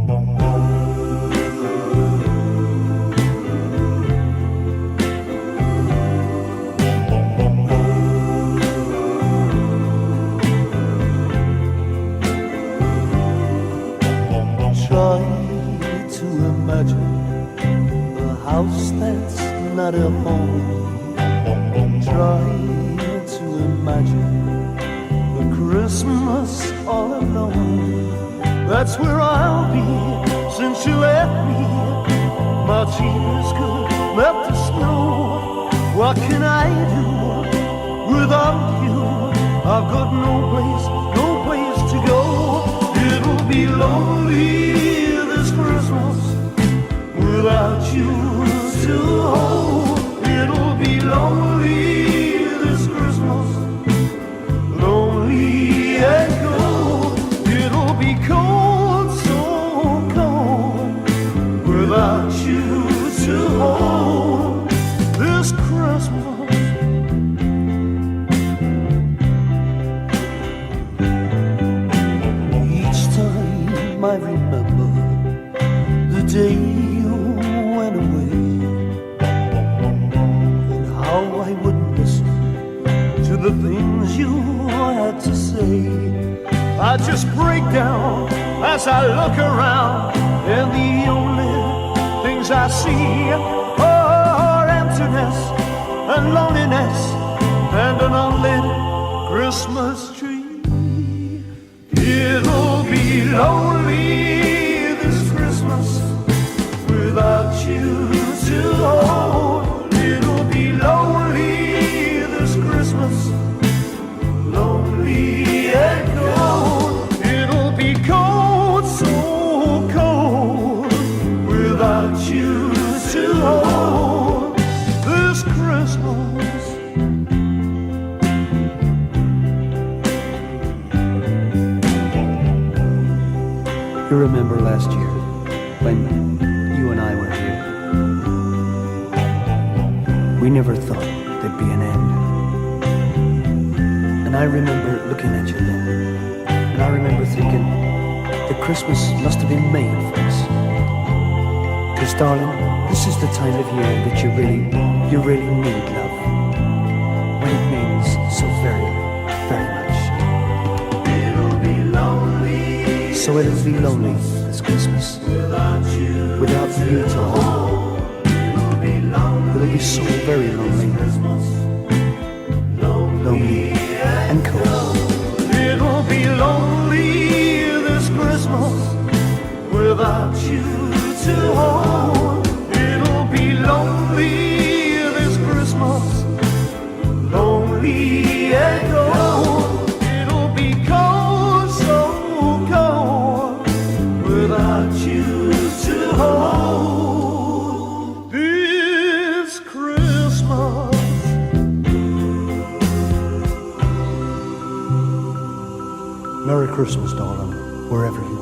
Try to imagine a house that's not a home. Try to imagine a Christmas all alone. That's where I'll be since you left me. My tears could melt the snow. What can I do without you? I've got no place to go. It'll be lonely this Christmas without you to hold. It'll be lonely this Christmas, lonely and cold. It'll be cold, so cold, without you to hold this Christmas. Each time I remember the day you went away, and how I wouldn't listen to the things you had to say. I just break down as I look around, and the only things I see are emptiness and loneliness and an unlit Christmas tree. It'll be lonely this Christmas without you to hold. It'll be lonely this Christmas, lonely and cold. It'll be cold, so cold, without you to hold this Christmas. You remember last year when you and I were here? We never thought there'd be an end. And I remember looking at you then, and I remember thinking that Christmas must have been made for us. Because darling, this is the time of year that you really need love, when it means so very, very much. It'll be lonely. So it'll be lonely this Christmas Without you to hold. it'll be lonely. It'll be so very lonely, lonely and cold. It'll be lonely this Christmas without you to hold. It'll be lonely this Christmas, lonely and cold. It'll be cold, so cold, without you to hold this Christmas. Merry Christmas, darling, wherever you